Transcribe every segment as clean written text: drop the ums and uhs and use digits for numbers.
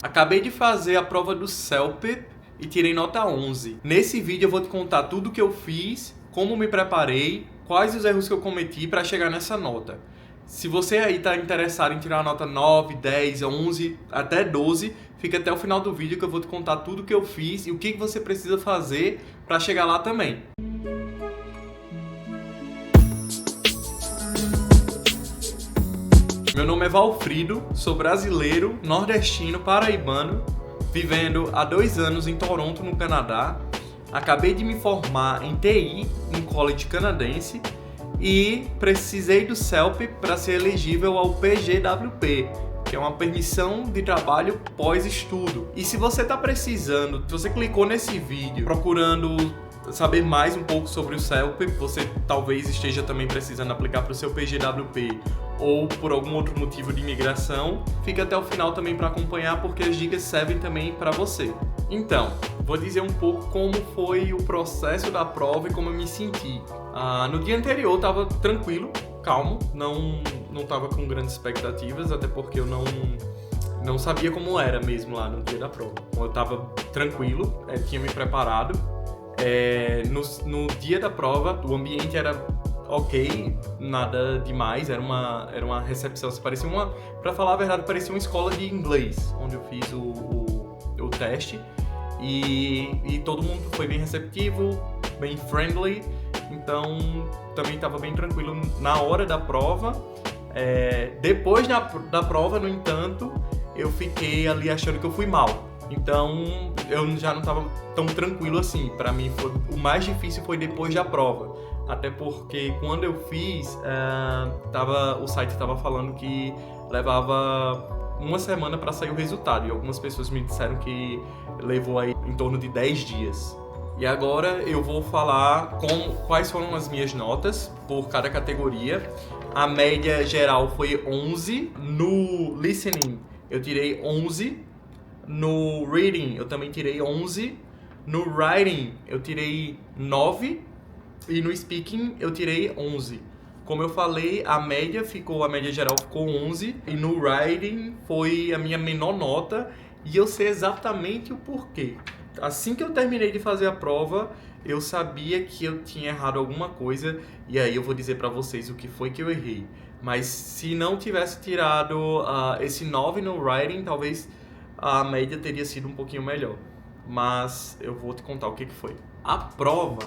Acabei de fazer a prova do CELPIP e tirei nota 11. Nesse vídeo eu vou te contar tudo o que eu fiz, como me preparei, quais os erros que eu cometi para chegar nessa nota. Se você aí está interessado em tirar a nota 9, 10, 11, até 12, fica até o final do vídeo que eu vou te contar tudo o que eu fiz e o que você precisa fazer para chegar lá também. Meu nome é Valfrido, sou brasileiro, nordestino, paraibano, vivendo há 2 anos em Toronto, no Canadá. Acabei de me formar em TI, em college canadense, e precisei do CELPIP para ser elegível ao PGWP, que é uma permissão de trabalho pós-estudo. E se você está precisando, se você clicou nesse vídeo procurando saber mais um pouco sobre o CELPIP, você talvez esteja também precisando aplicar para o seu PGWP ou por algum outro motivo de imigração, fica até o final também para acompanhar, porque as dicas servem também para você. Então, vou dizer um pouco como foi o processo da prova e como eu me senti. No dia anterior eu estava tranquilo, calmo, não estava com grandes expectativas, até porque eu não sabia como era mesmo lá no dia da prova. Eu estava tranquilo, tinha me preparado. No dia da prova, o ambiente era ok, nada demais, era uma recepção, parecia pra falar a verdade, parecia uma escola de inglês, onde eu fiz o teste, e todo mundo foi bem receptivo, bem friendly, então também estava bem tranquilo na hora da prova. Depois da prova, no entanto, eu fiquei ali achando que eu fui mal. Então, eu já não estava tão tranquilo assim. Para mim, o mais difícil foi depois da prova. Até porque, quando eu fiz, o site estava falando que levava 1 semana para sair o resultado. E algumas pessoas me disseram que levou aí em torno de 10 dias. E agora eu vou falar quais foram as minhas notas por cada categoria. A média geral foi 11. No listening, eu tirei 11. No reading, eu também tirei 11. No writing, eu tirei 9. E no speaking, eu tirei 11. Como eu falei, a média geral ficou 11. E no writing foi a minha menor nota. E eu sei exatamente o porquê. Assim que eu terminei de fazer a prova, eu sabia que eu tinha errado alguma coisa. E aí eu vou dizer pra vocês o que foi que eu errei. Mas se não tivesse tirado esse 9 no writing, talvez a média teria sido um pouquinho melhor. Mas eu vou te contar o que foi. A prova,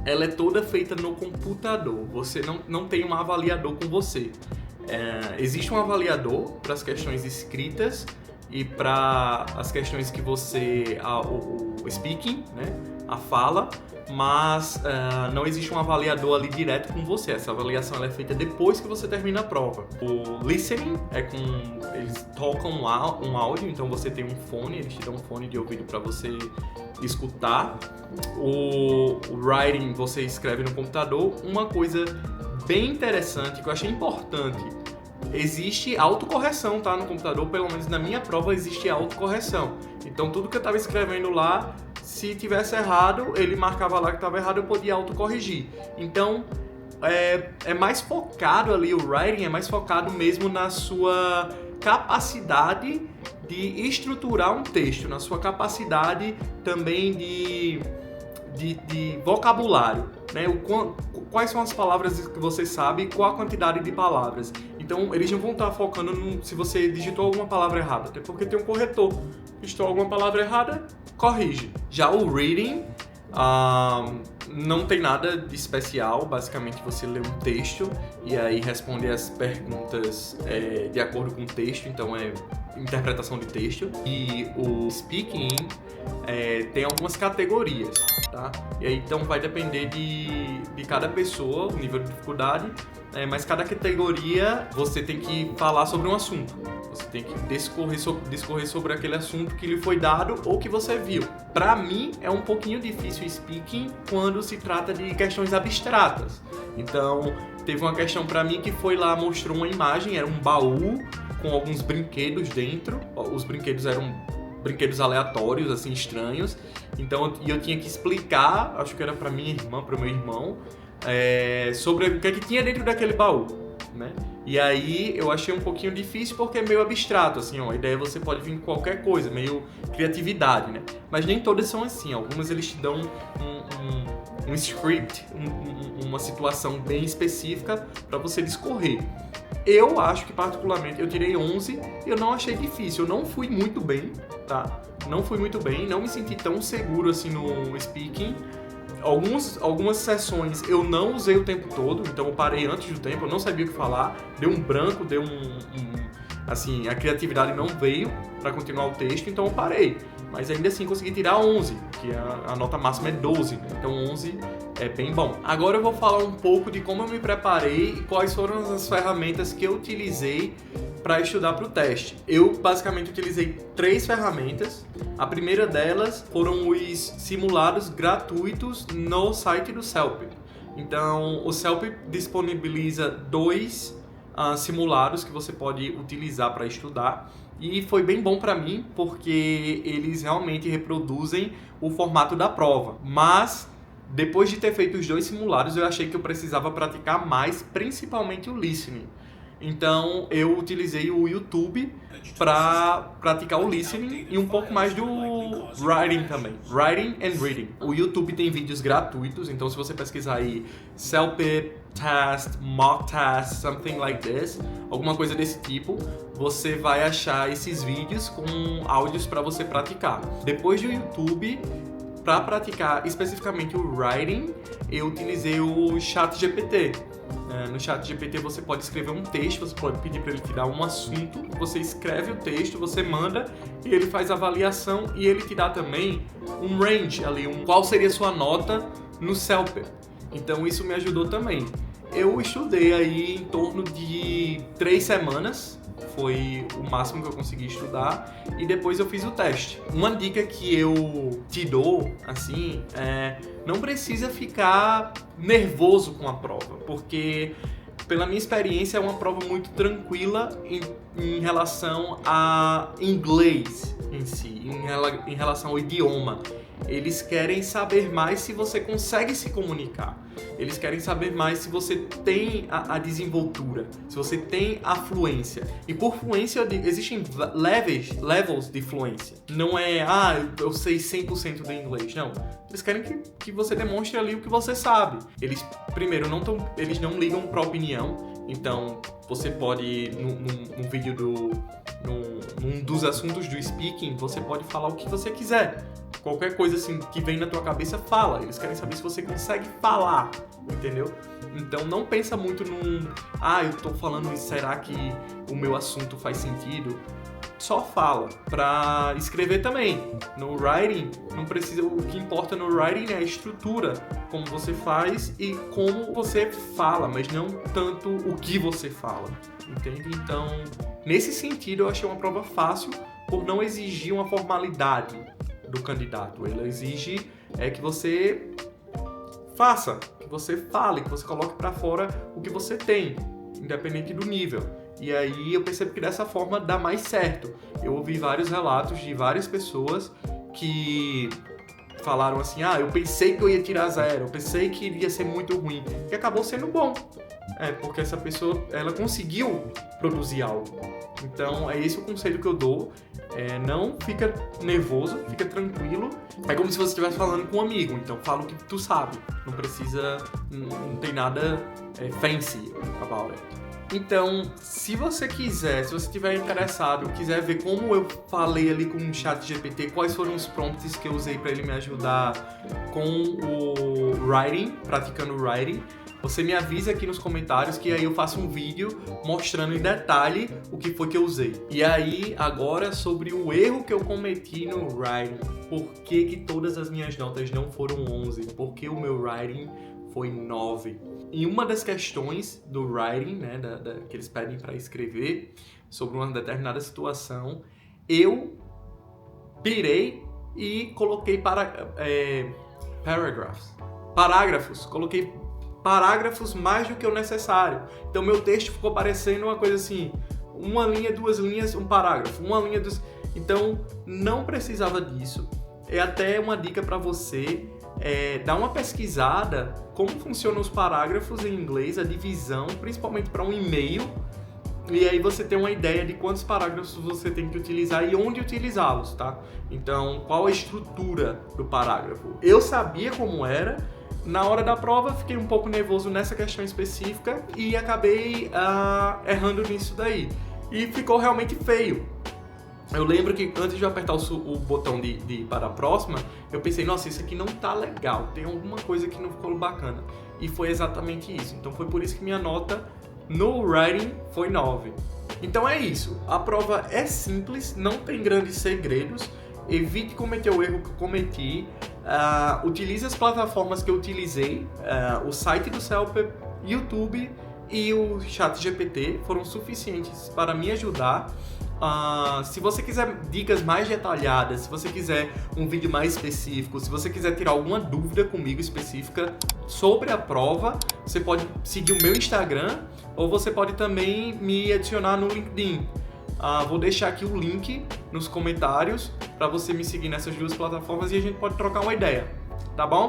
ela é toda feita no computador. Você não tem um avaliador com você. Existe um avaliador para as questões escritas e para as questões que você... o speaking, né? A fala. Mas não existe um avaliador ali direto com você. Essa avaliação ela é feita depois que você termina a prova. O listening eles tocam um áudio, então você tem um fone, eles te dão um fone de ouvido para você escutar. O writing você escreve no computador. Uma coisa bem interessante que eu achei importante: existe autocorreção, tá? No computador, pelo menos na minha prova, existe autocorreção. Então tudo que eu estava escrevendo lá, se tivesse errado, ele marcava lá que estava errado, eu podia autocorrigir. Então, é mais focado ali, o writing é mais focado mesmo na sua capacidade de estruturar um texto, na sua capacidade também de vocabulário, né? Quais são as palavras que você sabe e qual a quantidade de palavras. Então, eles não vão estar focando se você digitou alguma palavra errada, até porque tem um corretor. Digitou alguma palavra errada, corrige. Já o reading, não tem nada de especial, basicamente você lê um texto e aí responde as perguntas de acordo com o texto, então é interpretação de texto. E o speaking tem algumas categorias, tá? E aí então vai depender de cada pessoa, o nível de dificuldade, mas cada categoria você tem que falar sobre um assunto. Você tem que discorrer sobre aquele assunto que lhe foi dado ou que você viu. Para mim, é um pouquinho difícil o speaking quando se trata de questões abstratas. Então, teve uma questão para mim que foi lá, mostrou uma imagem, era um baú com alguns brinquedos dentro. Os brinquedos eram brinquedos aleatórios, assim, estranhos. Então, eu tinha que explicar, acho que era para minha irmã, para o meu irmão, sobre o que é que tinha dentro daquele baú. né? E aí eu achei um pouquinho difícil porque é meio abstrato, assim, ó, a ideia você pode vir com qualquer coisa, meio criatividade, né? Mas nem todas são assim, algumas eles te dão um script, uma situação bem específica para você discorrer. Eu acho que particularmente eu tirei 11 e eu não achei difícil, eu não fui muito bem, tá? Não fui muito bem, não me senti tão seguro assim no speaking. Algumas sessões eu não usei o tempo todo, então eu parei antes do tempo, eu não sabia o que falar, deu um branco, assim, a criatividade não veio para continuar o texto, então eu parei. Mas ainda assim consegui tirar 11, que a nota máxima é 12, né? Então 11 é bem bom. Agora eu vou falar um pouco de como eu me preparei e quais foram as ferramentas que eu utilizei para estudar para o teste. Eu basicamente utilizei 3 ferramentas. A primeira delas foram os simulados gratuitos no site do CELP. Então o CELP disponibiliza 2 simulados que você pode utilizar para estudar. E foi bem bom para mim, porque eles realmente reproduzem o formato da prova. Mas, depois de ter feito os 2 simulados, eu achei que eu precisava praticar mais, principalmente o listening. Então, eu utilizei o YouTube para praticar o listening e um pouco mais do writing também. Writing and reading. O YouTube tem vídeos gratuitos, então se você pesquisar aí CELP test, mock test, something like this, alguma coisa desse tipo, você vai achar esses vídeos com áudios para você praticar. Depois do YouTube, para praticar especificamente o writing, eu utilizei o ChatGPT. No ChatGPT você pode escrever um texto, você pode pedir para ele te dar um assunto, você escreve o texto, você manda e ele faz a avaliação e ele te dá também um range ali, qual seria a sua nota no CELP. Então isso me ajudou também. Eu estudei aí em torno de 3 semanas, foi o máximo que eu consegui estudar, e depois eu fiz o teste. Uma dica que eu te dou, assim, não precisa ficar nervoso com a prova, porque pela minha experiência é uma prova muito tranquila em relação a inglês em si, em relação ao idioma. Eles querem saber mais se você consegue se comunicar. Eles querem saber mais se você tem a desenvoltura, se você tem a fluência. E por fluência existem levels de fluência. Não é, eu sei 100% do inglês. Não. Eles querem que você demonstre ali o que você sabe. Eles, primeiro, eles não ligam para a opinião. Então, você pode, num vídeo num dos assuntos do speaking, você pode falar o que você quiser. Qualquer coisa assim que vem na tua cabeça, fala. Eles querem saber se você consegue falar, entendeu? Então não pensa muito eu tô falando isso, será que o meu assunto faz sentido? Só fala. Pra escrever também. No writing, não precisa. O que importa no writing é a estrutura, como você faz e como você fala, mas não tanto o que você fala, entende? Então, nesse sentido, eu achei uma prova fácil por não exigir uma formalidade do candidato. Ela exige que você faça, que você fale, que você coloque para fora o que você tem, independente do nível. E aí eu percebo que dessa forma dá mais certo. Eu ouvi vários relatos de várias pessoas que falaram assim, eu pensei que eu ia tirar 0, eu pensei que iria ser muito ruim, e acabou sendo bom. Porque essa pessoa, ela conseguiu produzir algo. Então, é esse o conselho que eu dou. Não fica nervoso, fica tranquilo. É como se você estivesse falando com um amigo. Então, fala o que tu sabe. Não precisa, não tem nada fancy about it. Então, se você estiver interessado, quiser ver como eu falei ali com o ChatGPT, quais foram os prompts que eu usei para ele me ajudar com o writing, praticando o writing, você me avisa aqui nos comentários que aí eu faço um vídeo mostrando em detalhe o que foi que eu usei. E aí, agora, sobre o erro que eu cometi no writing. Por que todas as minhas notas não foram 11? Por que o meu writing foi 9? Em uma das questões do writing, né, que eles pedem para escrever sobre uma determinada situação, eu pirei e coloquei parágrafos. Coloquei parágrafos mais do que o necessário. Então, meu texto ficou parecendo uma coisa assim, 1 linha, 2 linhas, um parágrafo, 1 linha, 2... Então, não precisava disso. É até uma dica para você dá uma pesquisada como funcionam os parágrafos em inglês, a divisão, principalmente para um e-mail, e aí você tem uma ideia de quantos parágrafos você tem que utilizar e onde utilizá-los, tá? Então, qual a estrutura do parágrafo? Eu sabia como era, na hora da prova fiquei um pouco nervoso nessa questão específica e acabei errando nisso daí. E ficou realmente feio. Eu lembro que antes de eu apertar o botão de ir para a próxima, eu pensei, nossa, isso aqui não tá legal, tem alguma coisa que não ficou bacana. E foi exatamente isso. Então foi por isso que minha nota no writing foi 9. Então é isso. A prova é simples, não tem grandes segredos. Evite cometer o erro que eu cometi. Utilize as plataformas que eu utilizei. O site do CELPEP, YouTube e o ChatGPT foram suficientes para me ajudar. Se você quiser dicas mais detalhadas, se você quiser um vídeo mais específico, se você quiser tirar alguma dúvida comigo específica sobre a prova, você pode seguir o meu Instagram ou você pode também me adicionar no LinkedIn. Vou deixar aqui o link nos comentários para você me seguir nessas duas plataformas e a gente pode trocar uma ideia, tá bom?